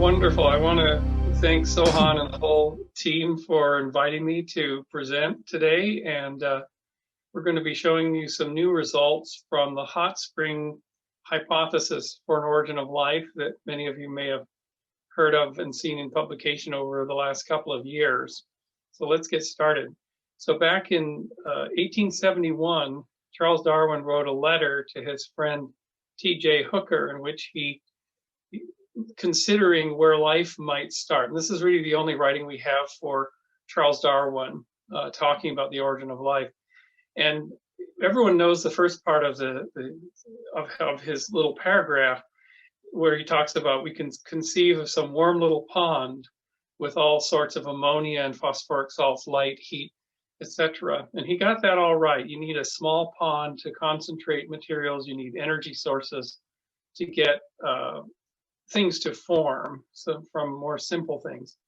Wonderful. I want to thank Sohan and the whole team for inviting me to present today. And we're going to be showing you some new results from the hot spring hypothesis for an origin of life that many of you may have heard of and seen in publication over the last couple of years. So let's get started. So back in 1871, Charles Darwin wrote a letter to his friend T.J. Hooker in which he considering where life might start. And this is really the only writing we have for Charles Darwin talking about the origin of life. And everyone knows the first part of of his little paragraph where he talks about we can conceive of some warm little pond with all sorts of ammonia and phosphoric salts, light, heat, etc. And he got that all right. You need a small pond to concentrate materials. You need energy sources to get things to form, so from more simple things.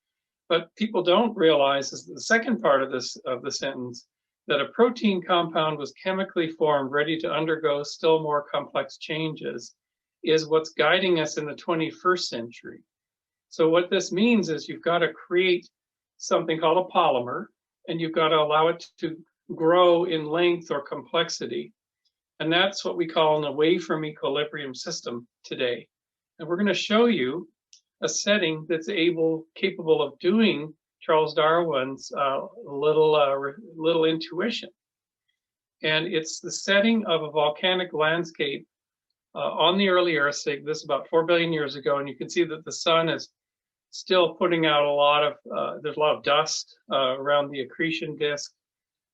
But people don't realize is the second part of the sentence, that a protein compound was chemically formed, ready to undergo still more complex changes, is what's guiding us in the 21st century. So what this means is you've got to create something called a polymer, and you've got to allow it to grow in length or complexity. And that's what we call an away from equilibrium system today. And we're going to show you a setting that's capable of doing Charles Darwin's little intuition. And it's the setting of a volcanic landscape on the early Earth. This is about 4 billion years ago. And you can see that the sun is still putting out there's a lot of dust around the accretion disk.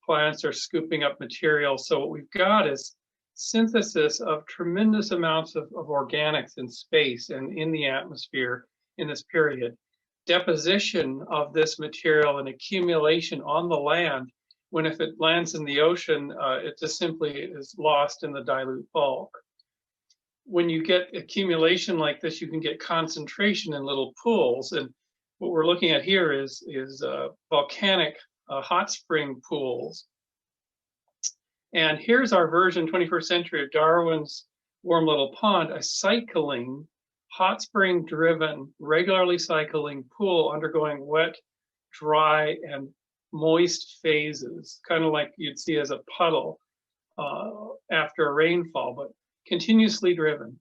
Plants are scooping up material. So what we've got is synthesis of tremendous amounts of organics in space and in the atmosphere in this period, deposition of this material and accumulation on the land, when if it lands in the ocean, it just simply is lost in the dilute bulk. When you get accumulation like this, you can get concentration in little pools. And what we're looking at here is volcanic hot spring pools. And here's our version, 21st century, of Darwin's warm little pond, a cycling, hot spring driven, regularly cycling pool undergoing wet, dry, and moist phases, kind of like you'd see as a puddle after a rainfall, but continuously driven.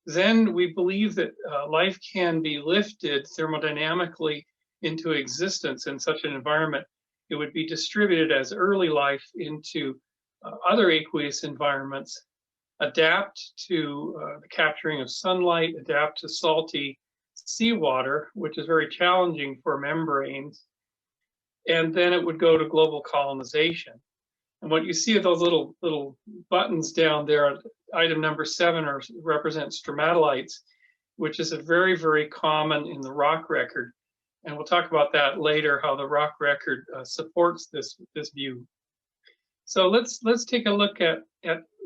Then we believe that life can be lifted thermodynamically into existence in such an environment. It would be distributed as early life into other aqueous environments, adapt to the capturing of sunlight, adapt to salty seawater, which is very challenging for membranes, and then it would go to global colonization. And what you see are those little buttons down there, item number 7 represents stromatolites, which is a very, very common in the rock record. And we'll talk about that later, how the rock record supports this view. So let's take a look at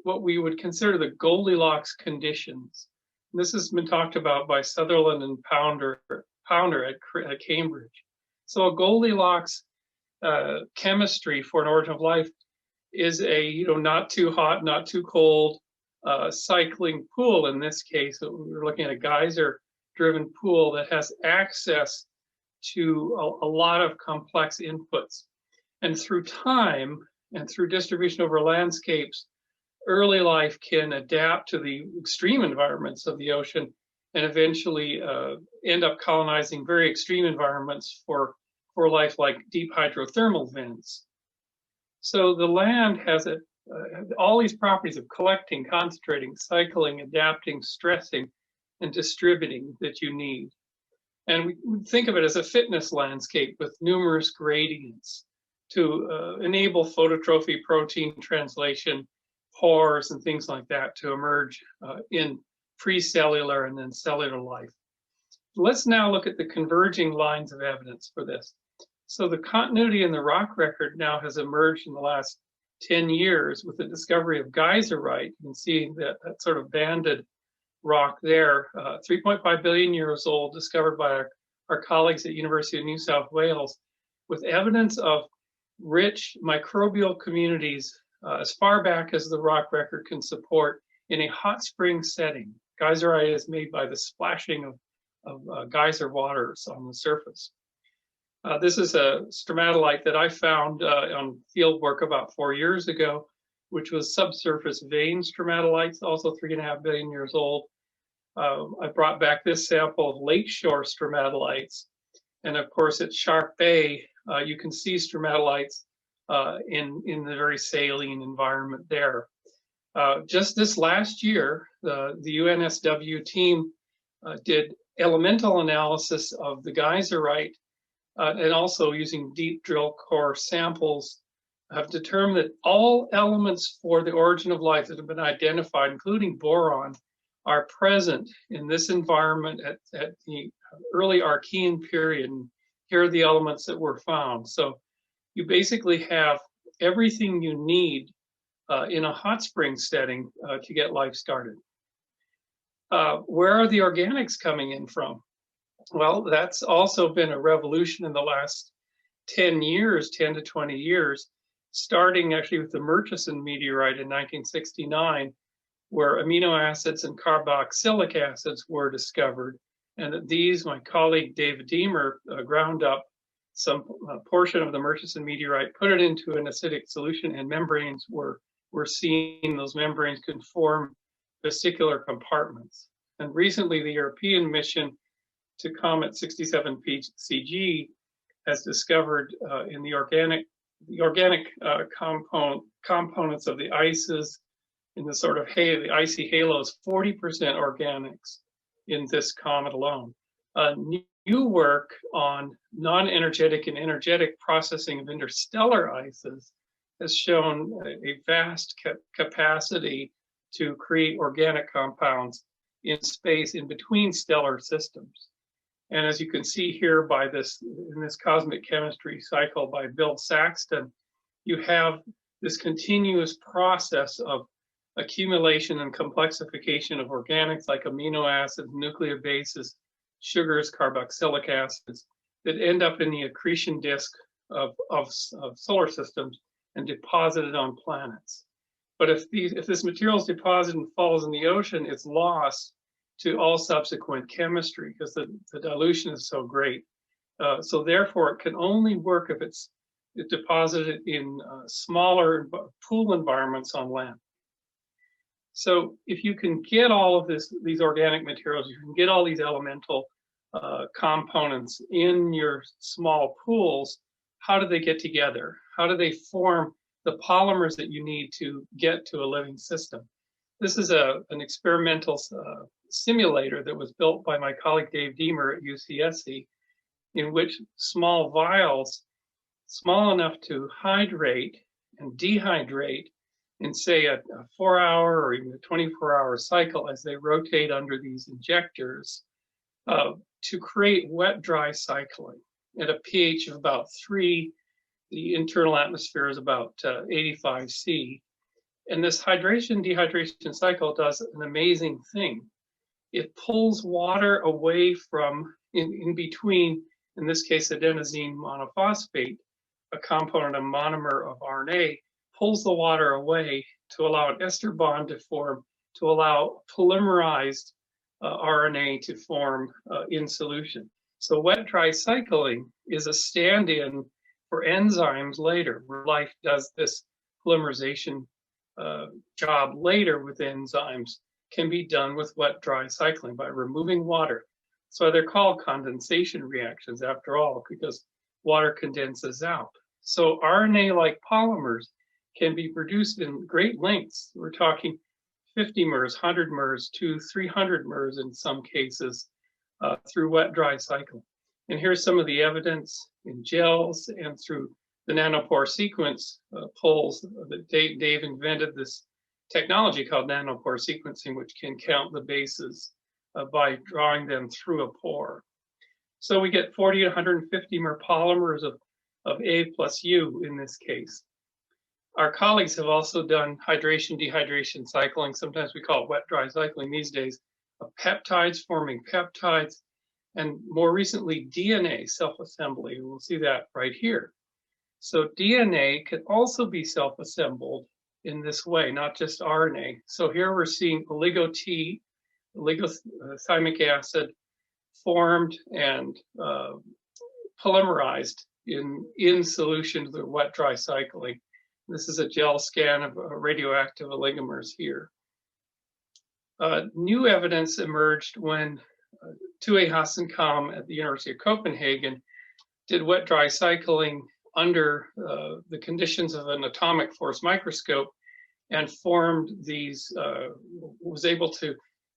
what we would consider the Goldilocks conditions. This has been talked about by Sutherland and Pounder at Cambridge. So a Goldilocks chemistry for an origin of life is a not too hot, not too cold cycling pool. In this case, we're looking at a geyser-driven pool that has access to a lot of complex inputs. And through time and through distribution over landscapes, early life can adapt to the extreme environments of the ocean and eventually end up colonizing very extreme environments for life, like deep hydrothermal vents. So the land has all these properties of collecting, concentrating, cycling, adapting, stressing, and distributing that you need. And we think of it as a fitness landscape with numerous gradients to enable phototrophy, protein translation, pores, and things like that to emerge in pre-cellular and then cellular life. Let's now look at the converging lines of evidence for this. So the continuity in the rock record now has emerged in the last 10 years with the discovery of geyserite. You can see that sort of banded rock there, 3.5 billion years old, discovered by our colleagues at University of New South Wales, with evidence of rich microbial communities as far back as the rock record can support in a hot spring setting. Geyserite is made by the splashing geyser waters on the surface. This is a stromatolite that I found on field work about 4 years ago, which was subsurface vein stromatolites, also 3.5 billion years old. I brought back this sample of lakeshore stromatolites. And of course, at Shark Bay, you can see stromatolites in the very saline environment there. Just this last year, the UNSW team did elemental analysis of the geyserite and also using deep drill core samples have determined that all elements for the origin of life that have been identified, including boron, are present in this environment at the early Archean period. And here are the elements that were found. So you basically have everything you need in a hot spring setting to get life started. Where are the organics coming in from? Well, that's also been a revolution in the last 10 years, 10 to 20 years, starting actually with the Murchison meteorite in 1969, where amino acids and carboxylic acids were discovered. And that these, my colleague David Deemer ground up some portion of the Murchison meteorite, put it into an acidic solution, and membranes were seen. Those membranes could form vesicular compartments. And recently, the European mission to Comet 67 PCG has discovered in the organic components of the ices, in the sort of the icy halos, 40% organics in this comet alone. New work on non-energetic and energetic processing of interstellar ices has shown a vast capacity to create organic compounds in space in between stellar systems. And as you can see here by this, in this cosmic chemistry cycle by Bill Saxton, you have this continuous process of accumulation and complexification of organics like amino acids, nucleobases, sugars, carboxylic acids that end up in the accretion disk of solar systems and deposited on planets. But if this material is deposited and falls in the ocean, it's lost to all subsequent chemistry because the dilution is so great. So therefore, it can only work if it's deposited in smaller pool environments on land. So if you can get all of these organic materials, you can get all these elemental components in your small pools, how do they get together? How do they form the polymers that you need to get to a living system? This is an experimental simulator that was built by my colleague Dave Deemer at UCSC, in which small vials, small enough to hydrate and dehydrate in, say, a 4-hour or even a 24-hour cycle as they rotate under these injectors to create wet-dry cycling at a pH of about 3. The internal atmosphere is about 85 C. And this hydration-dehydration cycle does an amazing thing. It pulls water away from, in between, in this case, adenosine monophosphate, a component, a monomer of RNA, pulls the water away to allow an ester bond to form, to allow polymerized RNA to form in solution. So wet-dry cycling is a stand-in for enzymes later, where life does this polymerization job later with enzymes, can be done with wet-dry cycling by removing water. So they're called condensation reactions after all, because water condenses out. So RNA-like polymers can be produced in great lengths. We're talking 50 mers, 100 mers to 300 mers in some cases through wet-dry cycling. And here's some of the evidence in gels and through the nanopore sequence pulls that Dave invented this technology called nanopore sequencing, which can count the bases by drawing them through a pore. So we get 40 to 150 mer polymers of A plus U in this case. Our colleagues have also done hydration, dehydration cycling. Sometimes we call it wet-dry cycling these days, of peptides forming peptides, and more recently DNA self-assembly. We'll see that right here. So DNA can also be self-assembled in this way, not just RNA. So here we're seeing oligo-T, oligothymic acid, formed and polymerized in solution to the wet-dry cycling. This is a gel scan of radioactive oligomers here. New evidence emerged when Tue Hassenkam at the University of Copenhagen did wet-dry cycling under the conditions of an atomic force microscope and formed these, was able to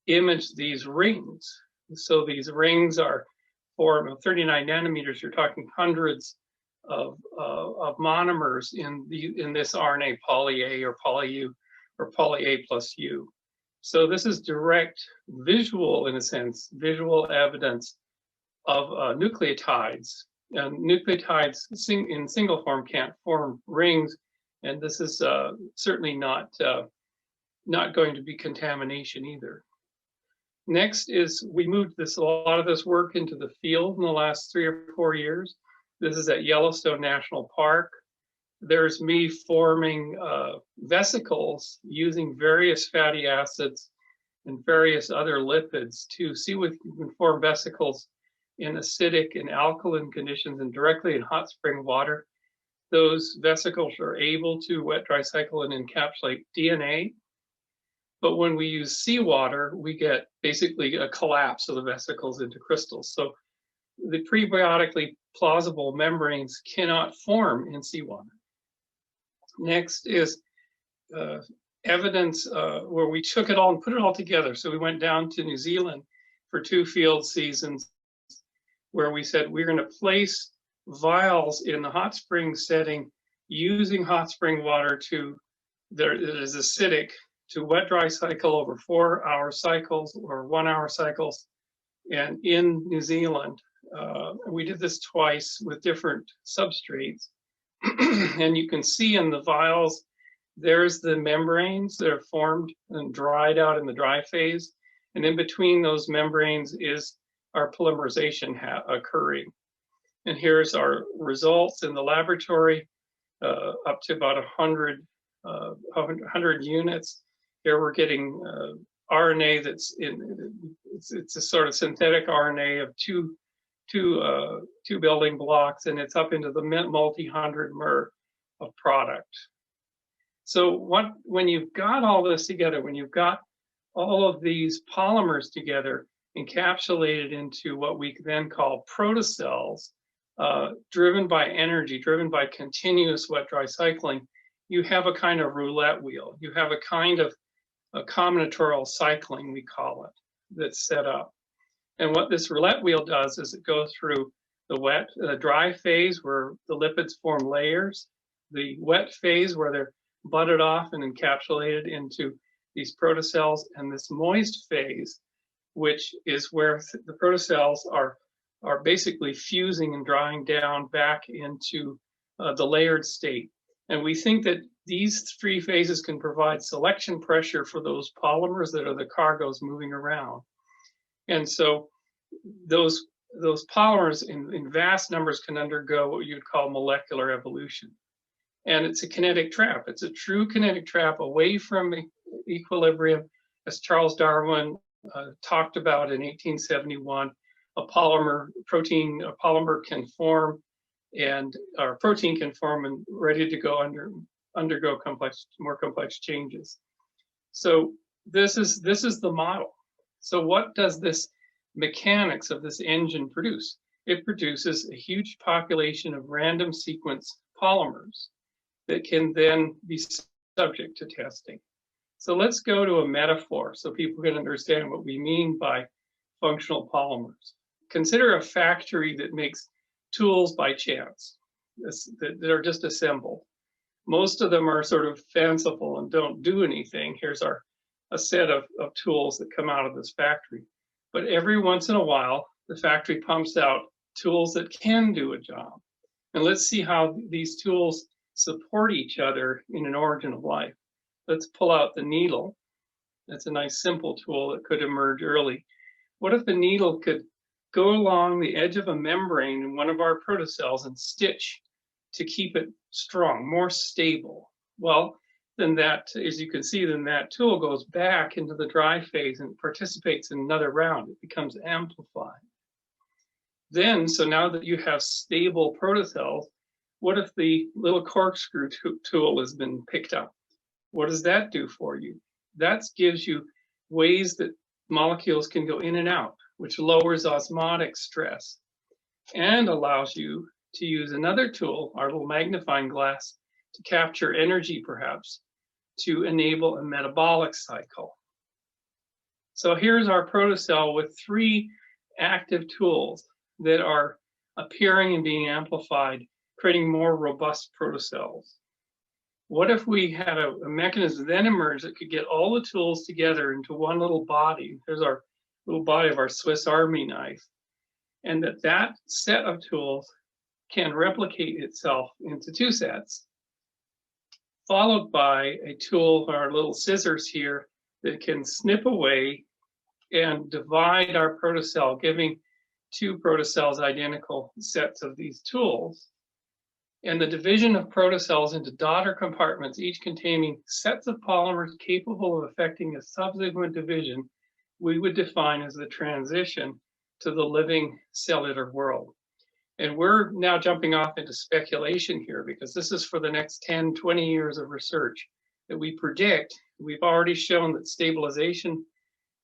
image these rings. So these rings are formed of 39 nanometers. You're talking hundreds of monomers in this RNA, poly A or poly U or poly A plus U. So this is direct visual, in a sense, visual evidence of nucleotides. And nucleotides in single form can't form rings, and this is certainly not going to be contamination either. Next is we moved a lot of this work into the field in the last 3 or 4 years. This is at Yellowstone National Park. There's me forming vesicles using various fatty acids and various other lipids to see if we can form vesicles in acidic and alkaline conditions and directly in hot spring water. Those vesicles are able to wet-dry cycle and encapsulate DNA. But when we use seawater, we get basically a collapse of the vesicles into crystals. So the prebiotically plausible membranes cannot form in seawater. Next is evidence where we took it all and put it all together. So we went down to New Zealand for 2 field seasons where we said we're going to place vials in the hot spring setting using hot spring water that is acidic to wet-dry cycle over 4-hour cycles or 1-hour cycles. And in New Zealand, we did this twice with different substrates. And you can see in the vials, there's the membranes that are formed and dried out in the dry phase. And in between those membranes is our polymerization occurring. And here's our results in the laboratory, up to about 100 units. Here we're getting RNA that's it's a sort of synthetic RNA of two building blocks, and it's up into the multi-hundred mer of product. So when you've got all this together, when you've got all of these polymers together, encapsulated into what we then call protocells, driven by energy, driven by continuous wet-dry cycling, you have a kind of roulette wheel. You have a kind of a combinatorial cycling, we call it, that's set up. And what this roulette wheel does is it goes through the dry phase where the lipids form layers, the wet phase where they're butted off and encapsulated into these protocells, and this moist phase, which is where the protocells are basically fusing and drying down back into the layered state. And we think that these 3 phases can provide selection pressure for those polymers that are the cargoes moving around. And so those polymers in vast numbers can undergo what you'd call molecular evolution. And it's a kinetic trap. It's a true kinetic trap away from equilibrium, as Charles Darwin talked about in 1871. A polymer can form, and our protein can form and ready to go undergo more complex changes. So this is the model. So what does this mechanics of this engine produce? It produces a huge population of random sequence polymers that can then be subject to testing. So let's go to a metaphor so people can understand what we mean by functional polymers. Consider a factory that makes tools by chance that are just assembled. Most of them are sort of fanciful and don't do anything. Here's a set of tools that come out of this factory. But every once in a while, the factory pumps out tools that can do a job. And let's see how these tools support each other in an origin of life. Let's pull out the needle. That's a nice simple tool that could emerge early. What if the needle could go along the edge of a membrane in one of our protocells and stitch to keep it strong, more stable? Well, then that, as you can see, then that tool goes back into the dry phase and participates in another round. It becomes amplified. Then, so now that you have stable protocells, what if the little corkscrew tool has been picked up? What does that do for you? That gives you ways that molecules can go in and out, which lowers osmotic stress and allows you to use another tool, our little magnifying glass, to capture energy perhaps, to enable a metabolic cycle. So here's our protocell with 3 active tools that are appearing and being amplified, creating more robust protocells. What if we had a mechanism then emerged that could get all the tools together into one little body? There's our little body of our Swiss Army knife. And that set of tools can replicate itself into 2 sets, followed by a tool, our little scissors here, that can snip away and divide our protocell, giving 2 protocells identical sets of these tools. And the division of protocells into daughter compartments, each containing sets of polymers capable of affecting a subsequent division, we would define as the transition to the living cellular world. And we're now jumping off into speculation here because this is for the next 10, 20 years of research that we predict. We've already shown that stabilization,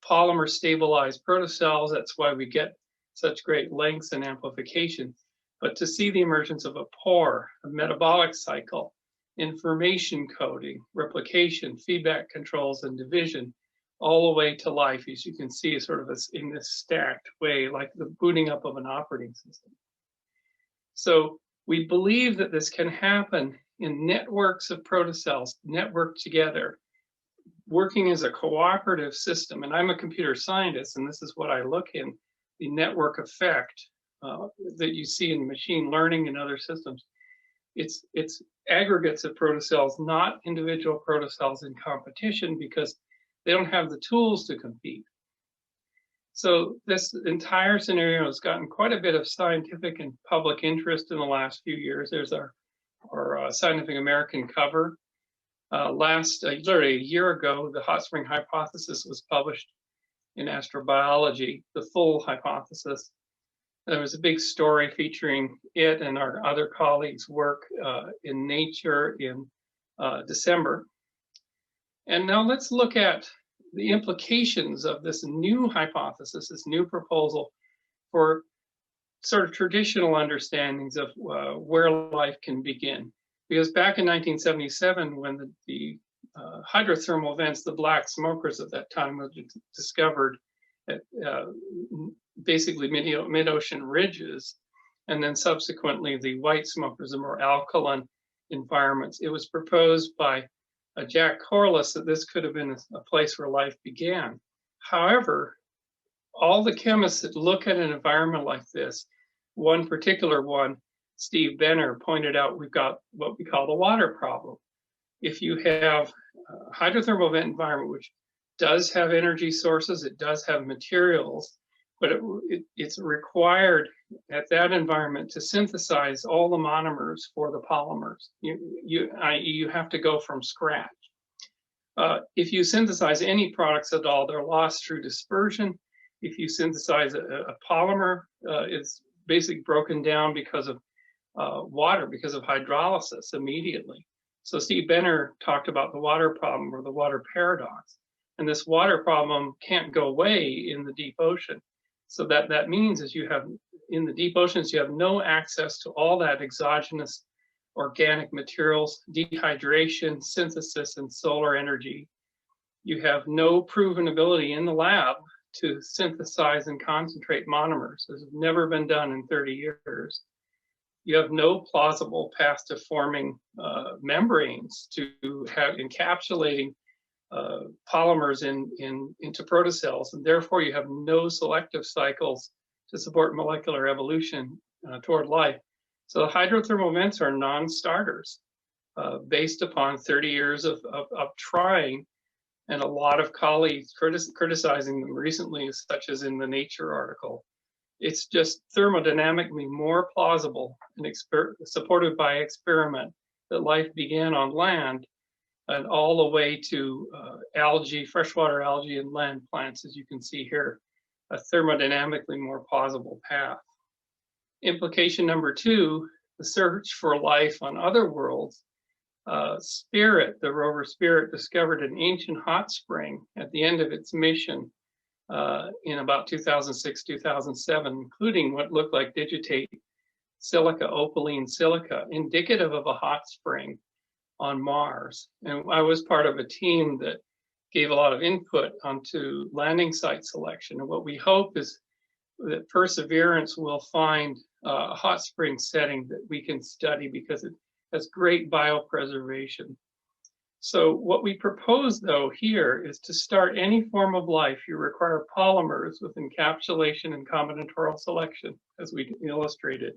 polymer stabilized protocells, that's why we get such great lengths and amplification. But to see the emergence of a pore, a metabolic cycle, information coding, replication, feedback controls, and division, all the way to life, as you can see, sort of in this stacked way, like the booting up of an operating system. So we believe that this can happen in networks of protocells, networked together, working as a cooperative system. And I'm a computer scientist, and this is what I look in, the network effect that you see in machine learning and other systems. It's aggregates of protocells, not individual protocells in competition, because they don't have the tools to compete. So this entire scenario has gotten quite a bit of scientific and public interest in the last few years. There's our Scientific American cover. Literally a year ago, the hot spring hypothesis was published in Astrobiology, the full hypothesis. There was a big story featuring it and our other colleagues' work in Nature in December. And now let's look at the implications of this new hypothesis, this new proposal for sort of traditional understandings of where life can begin. Because back in 1977, when the hydrothermal events, the black smokers at that time were discovered at basically mid-ocean ridges, and then subsequently the white smokers, the more alkaline environments, it was proposed by Jack Corliss that this could have been a place where life began. However, all the chemists that look at an environment like this, one particular one, Steve Benner, pointed out we've got what we call the water problem. If you have a hydrothermal vent environment, which does have energy sources, it does have materials, but it's required at that environment to synthesize all the monomers for the polymers, i.e. you have to go from scratch. If you synthesize any products at all, they're lost through dispersion. If you synthesize a polymer, it's basically broken down because of water, because of hydrolysis immediately. So Steve Benner talked about the water problem or the water paradox. And this water problem can't go away in the deep ocean. So that means is you have, in the deep oceans, you have no access to all that exogenous organic materials, dehydration, synthesis, and solar energy. You have no proven ability in the lab to synthesize and concentrate monomers. This has never been done in 30 years. You have no plausible path to forming membranes to have encapsulating polymers into protocells, and therefore you have no selective cycles to support molecular evolution toward life. So the hydrothermal vents are non-starters based upon 30 years of trying, and a lot of colleagues criticizing them recently, such as in the Nature article. It's just thermodynamically more plausible and supported by experiment that life began on land and all the way to algae, freshwater algae, and land plants, as you can see here, a thermodynamically more plausible path. Implication number 2, the search for life on other worlds. Spirit, the rover Spirit, discovered an ancient hot spring at the end of its mission in about 2006, 2007, including what looked like digitate silica, opaline silica, indicative of a hot spring on Mars. And I was part of a team that gave a lot of input onto landing site selection. And what we hope is that Perseverance will find a hot spring setting that we can study because it has great biopreservation. So what we propose, though, here is to start any form of life, you require polymers with encapsulation and combinatorial selection, as we illustrated.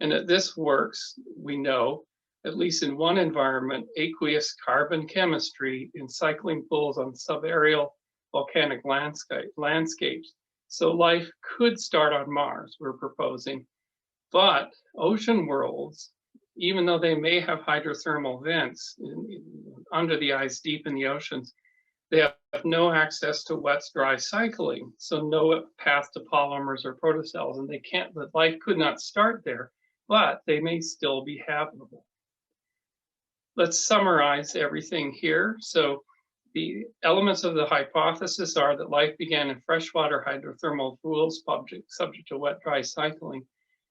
And that this works, we know, at least in one environment, aqueous carbon chemistry in cycling pools on subaerial volcanic landscapes. So life could start on Mars, we're proposing. But ocean worlds, even though they may have hydrothermal vents under the ice deep in the oceans, they have no access to wet-dry cycling, so no path to polymers or protocells, and the life could not start there, but they may still be habitable. Let's summarize everything here. So the elements of the hypothesis are that life began in freshwater hydrothermal pools subject to wet-dry cycling,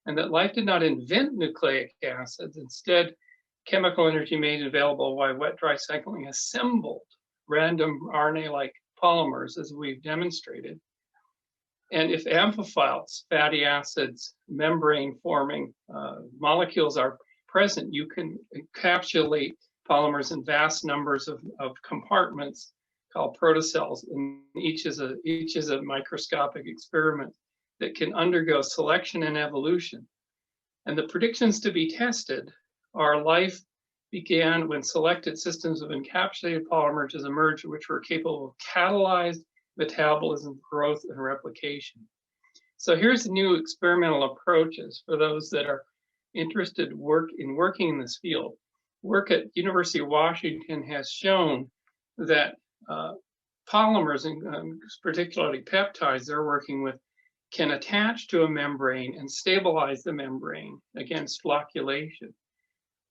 and that life did not invent nucleic acids. Instead, chemical energy made available by wet-dry cycling assembled random RNA-like polymers, as we've demonstrated. And if amphiphiles, fatty acids, membrane-forming molecules are present, you can encapsulate polymers in vast numbers of compartments called protocells, and each is a microscopic experiment that can undergo selection and evolution. And the predictions to be tested are life began when selected systems of encapsulated polymers emerged, which were capable of catalyzed metabolism, growth, and replication. So here's the new experimental approaches for those that are interested in working in this field. Work at University of Washington has shown that polymers, and particularly peptides they're working with, can attach to a membrane and stabilize the membrane against flocculation.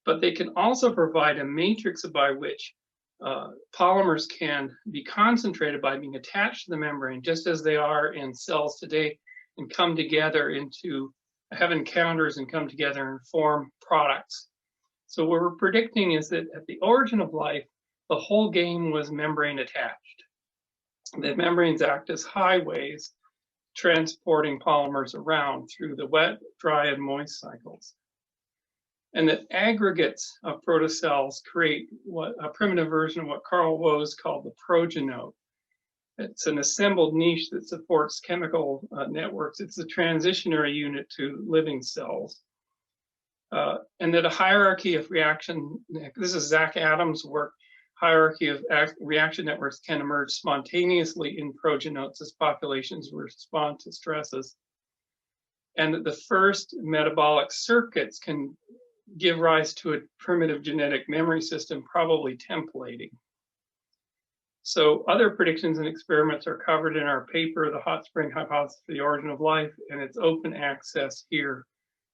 But they can also provide a matrix by which polymers can be concentrated by being attached to the membrane, just as they are in cells today, and come together have encounters and come together and form products. So what we're predicting is that at the origin of life, the whole game was membrane attached. The membranes act as highways, transporting polymers around through the wet, dry, and moist cycles. And that aggregates of protocells create a primitive version of what Carl Woese called the progenote. It's an assembled niche that supports chemical networks. It's a transitionary unit to living cells. And that a hierarchy of reaction, this is Zach Adams' work, hierarchy of reaction networks can emerge spontaneously in progenotes as populations respond to stresses. And that the first metabolic circuits can give rise to a primitive genetic memory system, probably templating. So other predictions and experiments are covered in our paper, The Hot Spring Hypothesis for the Origin of Life, and it's open access here.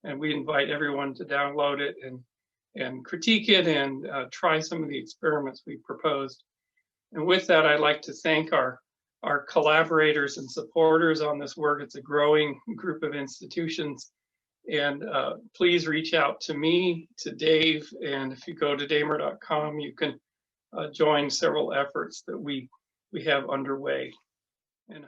And we invite everyone to download it and critique it and try some of the experiments we proposed. And with that, I'd like to thank our collaborators and supporters on this work. It's a growing group of institutions. And please reach out to me, to Dave, and if you go to damer.com, you can join several efforts that we have underway. And